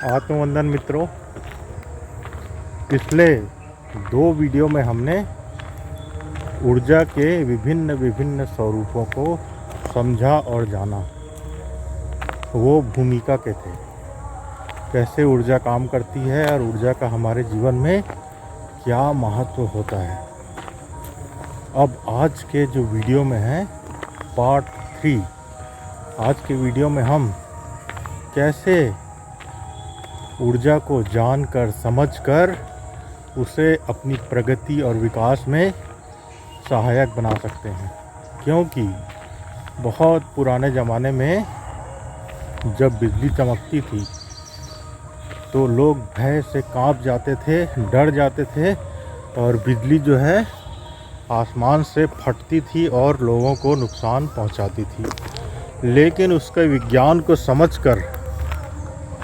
आत्मवंदन मित्रों, पिछले 2 वीडियो में हमने ऊर्जा के विभिन्न विभिन्न स्वरूपों को समझा और जाना। वो भूमिका के थे, कैसे ऊर्जा काम करती है और ऊर्जा का हमारे जीवन में क्या महत्व होता है। अब आज के जो वीडियो में है पार्ट 3, आज के वीडियो में हम कैसे ऊर्जा को जानकर समझकर उसे अपनी प्रगति और विकास में सहायक बना सकते हैं। क्योंकि बहुत पुराने ज़माने में जब बिजली चमकती थी तो लोग भय से कांप जाते थे, डर जाते थे और बिजली जो है आसमान से फटती थी और लोगों को नुकसान पहुंचाती थी। लेकिन उसके विज्ञान को समझकर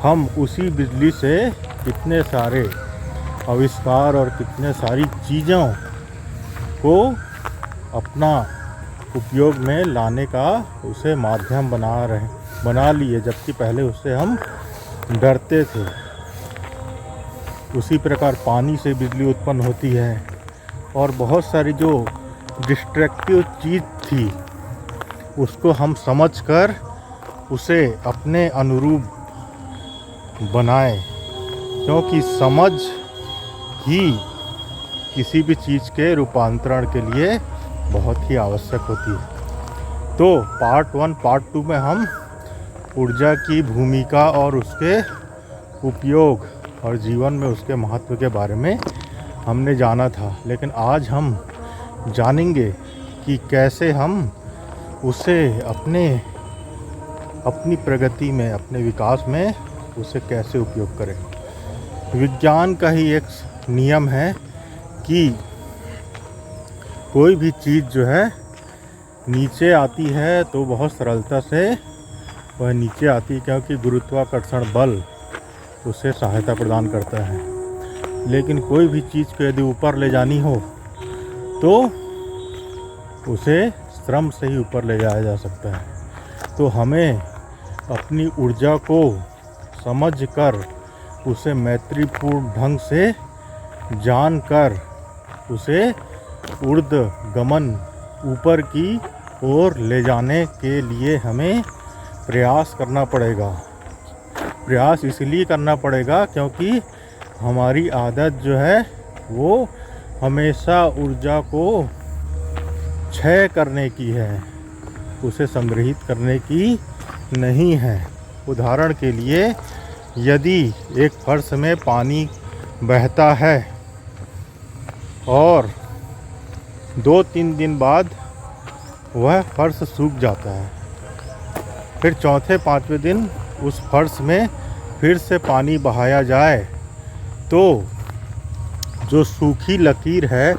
हम उसी बिजली से कितने सारे आविष्कार और कितने सारी चीज़ों को अपना उपयोग में लाने का उसे माध्यम बना लिए, जबकि पहले उससे हम डरते थे। उसी प्रकार पानी से बिजली उत्पन्न होती है और बहुत सारी जो डिस्ट्रक्टिव चीज़ थी उसको हम समझकर उसे अपने अनुरूप बनाए, क्योंकि समझ ही किसी भी चीज़ के रूपांतरण के लिए बहुत ही आवश्यक होती है। तो पार्ट 1 पार्ट 2 में हम ऊर्जा की भूमिका और उसके उपयोग और जीवन में उसके महत्व के बारे में हमने जाना था। लेकिन आज हम जानेंगे कि कैसे हम उसे अपनी प्रगति में, अपने विकास में उसे कैसे उपयोग करें। विज्ञान का ही एक नियम है कि कोई भी चीज़ जो है नीचे आती है तो बहुत सरलता से वह नीचे आती है, क्योंकि गुरुत्वाकर्षण बल उसे सहायता प्रदान करता है। लेकिन कोई भी चीज़ को यदि ऊपर ले जानी हो तो उसे श्रम से ही ऊपर ले जाया जा सकता है। तो हमें अपनी ऊर्जा को समझकर उसे मैत्रीपूर्ण ढंग से जानकर उसे ऊर्ध्वगमन ऊपर की ओर ले जाने के लिए हमें प्रयास करना पड़ेगा। प्रयास इसलिए करना पड़ेगा क्योंकि हमारी आदत जो है वो हमेशा ऊर्जा को क्षय करने की है, उसे संग्रहित करने की नहीं है। उदाहरण के लिए, यदि एक फर्श में पानी बहता है और 2-3 दिन बाद वह फर्श सूख जाता है, फिर चौथे 5वें दिन उस फर्श में फिर से पानी बहाया जाए, तो जो सूखी लकीर है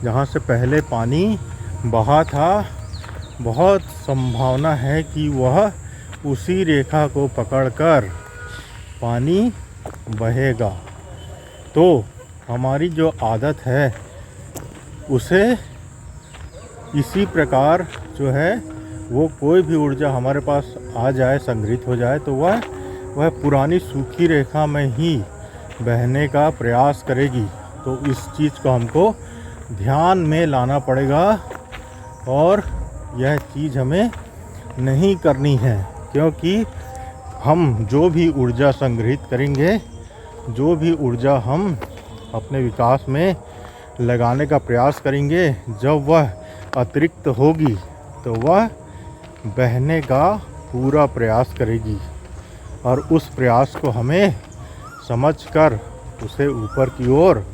जहाँ से पहले पानी बहा था, बहुत संभावना है कि वह उसी रेखा को पकड़कर पानी बहेगा। तो हमारी जो आदत है उसे इसी प्रकार जो है वो कोई भी ऊर्जा हमारे पास आ जाए, संग्रहित हो जाए, तो वह पुरानी सूखी रेखा में ही बहने का प्रयास करेगी। तो इस चीज़ को हमको ध्यान में लाना पड़ेगा और यह चीज़ हमें नहीं करनी है, क्योंकि हम जो भी ऊर्जा संग्रहित करेंगे, जो भी ऊर्जा हम अपने विकास में लगाने का प्रयास करेंगे, जब वह अतिरिक्त होगी तो वह बहने का पूरा प्रयास करेगी और उस प्रयास को हमें समझकर उसे ऊपर की ओर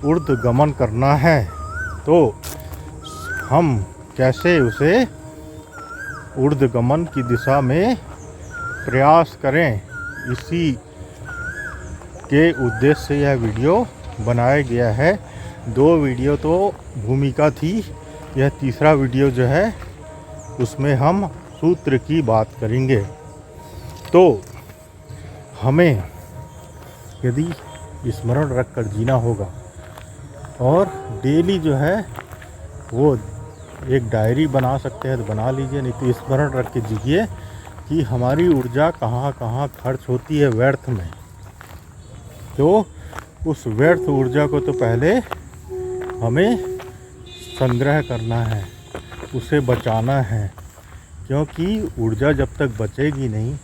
ऊर्ध्वगमन करना है। तो हम कैसे उसे ऊर्ध्वगमन की दिशा में प्रयास करें, इसी के उद्देश्य से यह वीडियो बनाया गया है। 2 वीडियो तो भूमिका थी, यह तीसरा वीडियो जो है उसमें हम सूत्र की बात करेंगे। तो हमें यदि स्मरण रखकर जीना होगा और डेली जो है वो एक डायरी बना सकते हैं तो बना लीजिए, नहीं तो स्मरण रख के जीजिए कि हमारी ऊर्जा कहाँ कहाँ खर्च होती है व्यर्थ में। तो उस व्यर्थ ऊर्जा को तो पहले हमें संग्रह करना है, उसे बचाना है, क्योंकि ऊर्जा जब तक बचेगी नहीं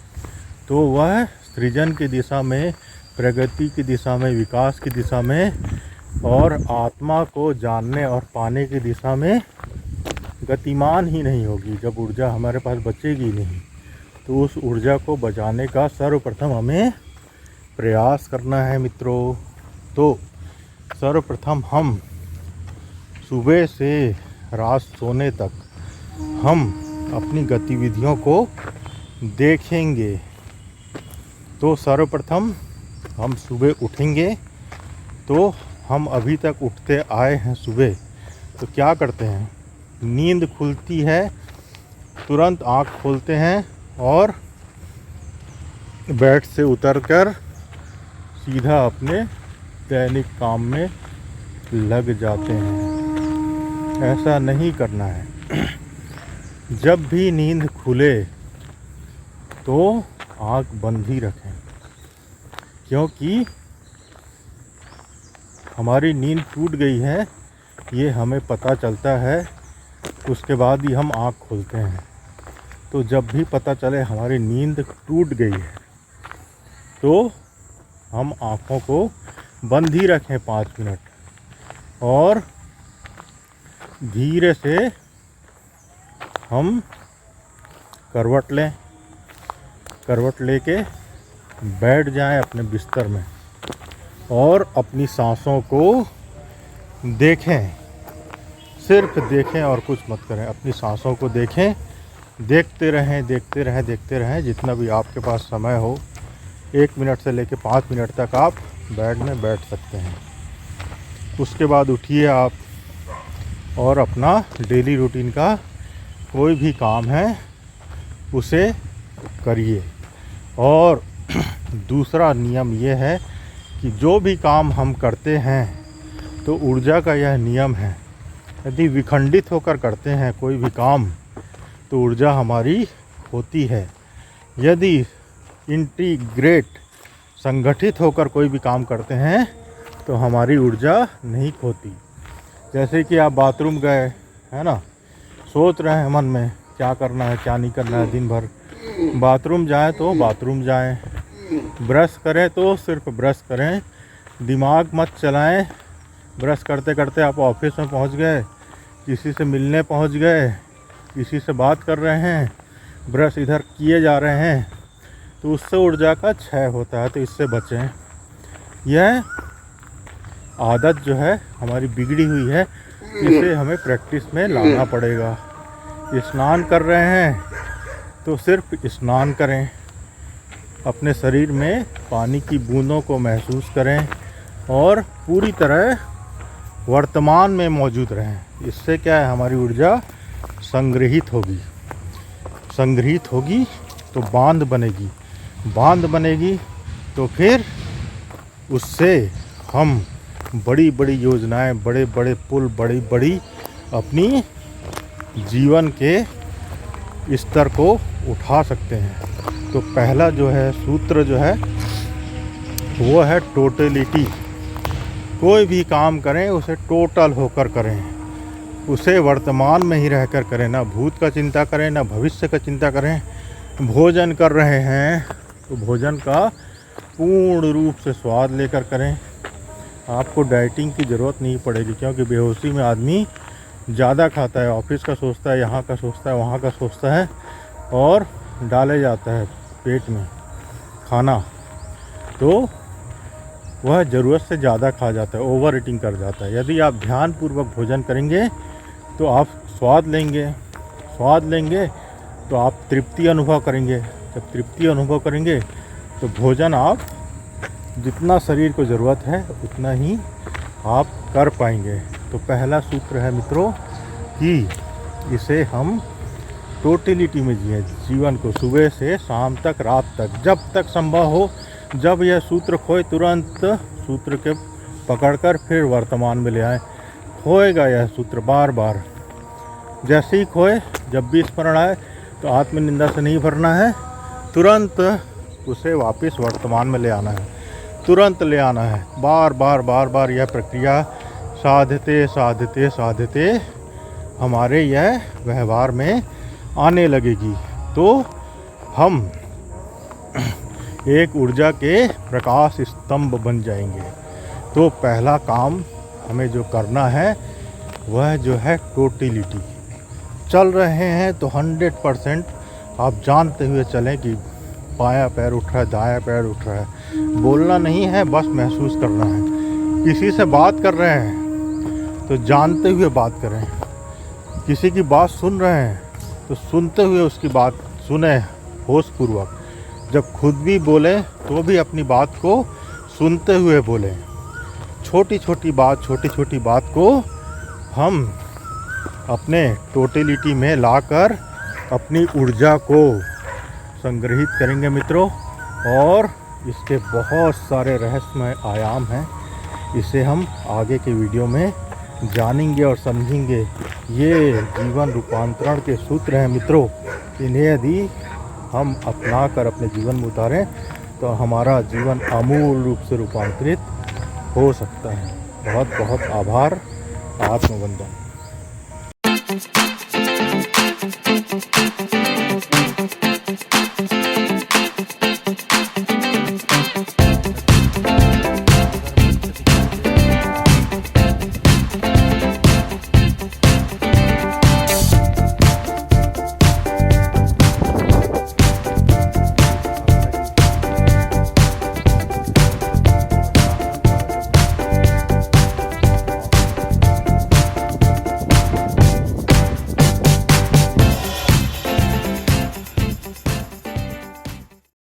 तो वह सृजन की दिशा में, प्रगति की दिशा में, विकास की दिशा में और आत्मा को जानने और पाने की दिशा में गतिमान ही नहीं होगी। जब ऊर्जा हमारे पास बचेगी नहीं तो उस ऊर्जा को बचाने का सर्वप्रथम हमें प्रयास करना है मित्रों। तो सर्वप्रथम हम सुबह से रात सोने तक हम अपनी गतिविधियों को देखेंगे। तो सर्वप्रथम हम सुबह उठेंगे, तो हम अभी तक उठते आए हैं सुबह, तो क्या करते हैं, नींद खुलती है तुरंत आँख खोलते हैं और बेड से उतरकर सीधा अपने दैनिक काम में लग जाते हैं। ऐसा नहीं करना है। जब भी नींद खुले तो आँख बंद ही रखें, क्योंकि हमारी नींद टूट गई है ये हमें पता चलता है, उसके बाद ही हम आँख खोलते हैं। तो जब भी पता चले हमारी नींद टूट गई है तो हम आँखों को बंद ही रखें 5 मिनट और धीरे से हम करवट लें, करवट लेके बैठ जाएं अपने बिस्तर में और अपनी सांसों को देखें, सिर्फ देखें और कुछ मत करें। अपनी सांसों को देखें, देखते रहें, देखते रहें, देखते रहें, जितना भी आपके पास समय हो। 1 मिनट से लेकर 5 मिनट तक आप बेड में बैठ सकते हैं। उसके बाद उठिए आप और अपना डेली रूटीन का कोई भी काम है उसे करिए। और दूसरा नियम ये है कि जो भी काम हम करते हैं तो ऊर्जा का यह नियम है, यदि विखंडित होकर करते हैं कोई भी काम तो ऊर्जा हमारी होती है। यदि इंटीग्रेट, संगठित होकर कोई भी काम करते हैं तो हमारी ऊर्जा नहीं खोती। जैसे कि आप बाथरूम गए, है ना, सोच रहे हैं मन में क्या करना है क्या नहीं करना है दिन भर, बाथरूम जाएं तो बाथरूम जाएं, ब्रश करें तो सिर्फ ब्रश करें, दिमाग मत चलाएं। ब्रश करते करते आप ऑफिस में पहुंच गए, किसी से मिलने पहुंच गए, किसी से बात कर रहे हैं, ब्रश इधर किए जा रहे हैं, तो उससे ऊर्जा का क्षय होता है। तो इससे बचें। यह आदत जो है हमारी बिगड़ी हुई है, इसे हमें प्रैक्टिस में लाना पड़ेगा। स्नान कर रहे हैं तो सिर्फ स्नान करें, अपने शरीर में पानी की बूंदों को महसूस करें और पूरी तरह वर्तमान में मौजूद रहें। इससे क्या है, हमारी ऊर्जा संग्रहित होगी, संग्रहित होगी तो बांध बनेगी, बांध बनेगी तो फिर उससे हम बड़ी बड़ी योजनाएं, बड़े बड़े पुल, बड़ी बड़ी अपनी जीवन के स्तर को उठा सकते हैं। तो पहला जो है सूत्र जो है वो है टोटलिटी। कोई भी काम करें उसे टोटल होकर करें, उसे वर्तमान में ही रहकर करें, ना भूत का चिंता करें ना भविष्य का चिंता करें। भोजन कर रहे हैं तो भोजन का पूर्ण रूप से स्वाद लेकर करें। आपको डाइटिंग की ज़रूरत नहीं पड़ेगी, क्योंकि बेहोशी में आदमी ज़्यादा खाता है, ऑफिस का सोचता है, यहाँ का सोचता है, वहाँ का सोचता है और डाले जाता है पेट में खाना, तो वह ज़रूरत से ज़्यादा खा जाता है, ओवर ईटिंग कर जाता है। यदि आप ध्यानपूर्वक भोजन करेंगे तो आप स्वाद लेंगे, स्वाद लेंगे तो आप तृप्ति अनुभव करेंगे। जब तृप्ति अनुभव करेंगे तो भोजन आप जितना शरीर को ज़रूरत है उतना ही आप कर पाएंगे। तो पहला सूत्र है मित्रों कि इसे हम टोटलिटी में जिए जीवन को, सुबह से शाम तक, रात तक, जब तक संभव हो। जब यह सूत्र खोए तुरंत सूत्र के पकड़कर फिर वर्तमान में ले आए। खोएगा यह सूत्र बार बार, जैसे ही खोए, जब भी स्मरण आए तो आत्मनिंदा से नहीं भरना है, तुरंत उसे वापस वर्तमान में ले आना है। तुरंत ले आना है। बार बार बार बार यह प्रक्रिया साधते साधते साधते हमारे यह व्यवहार में आने लगेगी, तो हम एक ऊर्जा के प्रकाश स्तंभ बन जाएंगे। तो पहला काम हमें जो करना है वह जो है टोटलिटी। चल रहे हैं तो 100% आप जानते हुए चलें कि बायां पैर उठ रहा है, दायां पैर उठ रहा है। बोलना नहीं है, बस महसूस करना है। किसी से बात कर रहे हैं तो जानते हुए बात करें। किसी की बात सुन रहे हैं तो सुनते हुए उसकी बात सुने होशपूर्वक। जब खुद भी बोलें तो भी अपनी बात को सुनते हुए बोलें। छोटी छोटी बात को हम अपने टोटलिटी में लाकर अपनी ऊर्जा को संग्रहित करेंगे मित्रों। और इसके बहुत सारे रहस्यमय आयाम हैं, इसे हम आगे के वीडियो में जानेंगे और समझेंगे। ये जीवन रूपांतरण के सूत्र हैं मित्रों। इन्हें यदि हम अपना कर अपने जीवन में उतारें तो हमारा जीवन आमूल रूप से रूपांतरित हो सकता है। बहुत बहुत आभार। आत्मवंदन।